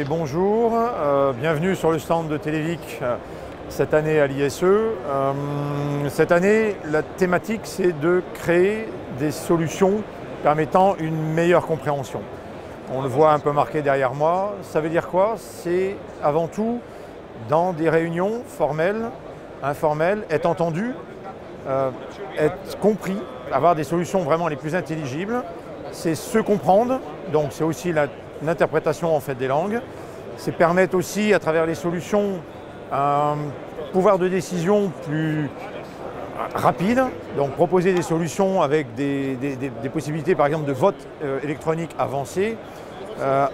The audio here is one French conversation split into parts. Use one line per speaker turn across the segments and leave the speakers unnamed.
bonjour, bienvenue sur le stand de Televic cette année à l'ISE. Cette année, la thématique c'est de créer des solutions permettant une meilleure compréhension. On le voit un peu marqué derrière moi. Ça veut dire quoi? C'est avant tout dans des réunions formelles, informelles, être entendu, être compris, avoir des solutions vraiment les plus intelligibles. C'est se comprendre, donc c'est aussi l'interprétation en fait des langues. C'est permettre aussi à travers les solutions un pouvoir de décision plus rapide, donc proposer des solutions avec des possibilités par exemple de vote électronique avancé.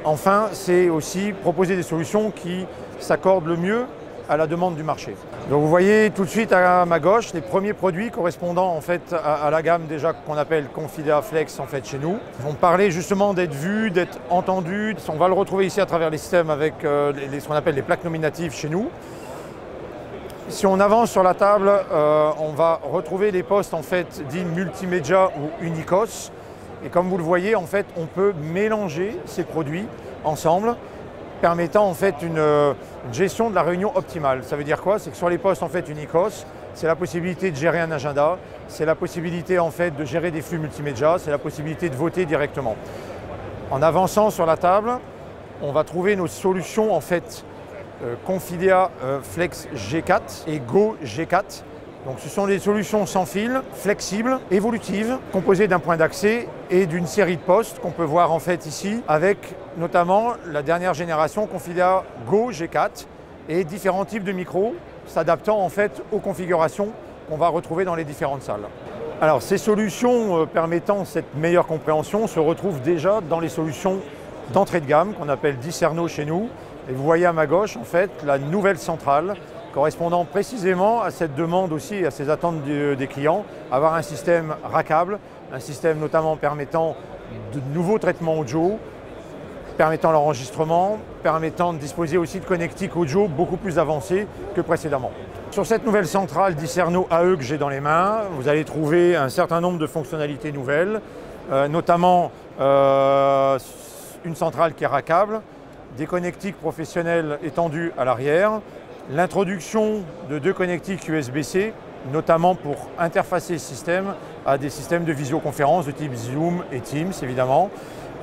Enfin, c'est aussi proposer des solutions qui s'accordent le mieux à la demande du marché. Donc vous voyez tout de suite à ma gauche les premiers produits correspondant en fait à la gamme déjà qu'on appelle Confidea Flex en fait chez nous. Ils vont parler justement d'être vus, d'être entendus. On va le retrouver ici à travers les systèmes avec ce qu'on appelle les plaques nominatives chez nous. Si on avance sur la table, on va retrouver les postes en fait dits multimédia ou unicos. Et comme vous le voyez, en fait, on peut mélanger ces produits ensemble, permettant en fait une gestion de la réunion optimale. Ça veut dire quoi? C'est que sur les postes en fait unicos, c'est la possibilité de gérer un agenda, c'est la possibilité en fait de gérer des flux multimédia, c'est la possibilité de voter directement. En avançant sur la table, on va trouver nos solutions en fait Confidea Flex G4 et Go G4. Donc ce sont des solutions sans fil, flexibles, évolutives, composées d'un point d'accès et d'une série de postes qu'on peut voir en fait ici, avec notamment la dernière génération Confidea Go G4 et différents types de micros s'adaptant en fait aux configurations qu'on va retrouver dans les différentes salles. Alors ces solutions permettant cette meilleure compréhension se retrouvent déjà dans les solutions d'entrée de gamme qu'on appelle Discerno chez nous. Et vous voyez à ma gauche en fait la nouvelle centrale correspondant précisément à cette demande aussi et à ces attentes des clients, avoir un système rackable, un système notamment permettant de nouveaux traitements audio, permettant l'enregistrement, permettant de disposer aussi de connectiques audio beaucoup plus avancés que précédemment. Sur cette nouvelle centrale Discerno AE que j'ai dans les mains, vous allez trouver un certain nombre de fonctionnalités nouvelles, notamment une centrale qui est rackable, des connectiques professionnels étendus à l'arrière, l'introduction de 2 connectiques USB-C, notamment pour interfacer ce système à des systèmes de visioconférence de type Zoom et Teams évidemment,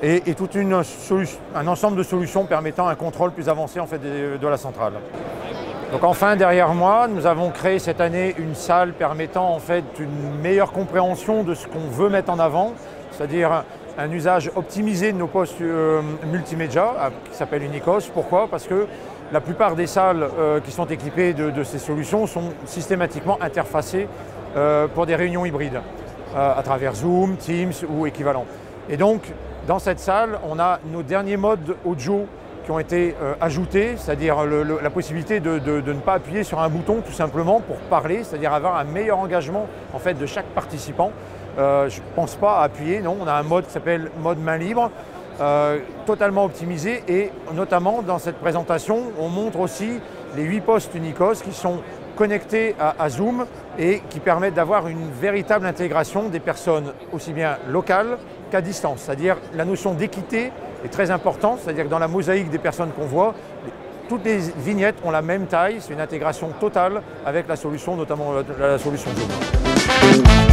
et tout un ensemble de solutions permettant un contrôle plus avancé en fait de la centrale. Donc enfin derrière moi, nous avons créé cette année une salle permettant en fait une meilleure compréhension de ce qu'on veut mettre en avant, c'est-à-dire un usage optimisé de nos postes multimédia qui s'appelle Unicos. Pourquoi? Parce que la plupart des salles qui sont équipées de ces solutions sont systématiquement interfacées pour des réunions hybrides à travers Zoom, Teams ou équivalent. Et donc dans cette salle, on a nos derniers modes audio qui ont été ajoutés, c'est-à-dire la possibilité de ne pas appuyer sur un bouton tout simplement pour parler, c'est-à-dire avoir un meilleur engagement en fait de chaque participant. Je ne pense pas à appuyer, non, on a un mode qui s'appelle mode main libre, totalement optimisé, et notamment dans cette présentation, on montre aussi les 8 postes Unicos qui sont connectés à Zoom et qui permettent d'avoir une véritable intégration des personnes aussi bien locales qu'à distance. C'est-à-dire la notion d'équité est très importante, c'est-à-dire que dans la mosaïque des personnes qu'on voit, toutes les vignettes ont la même taille, c'est une intégration totale avec la solution, notamment la solution Zoom.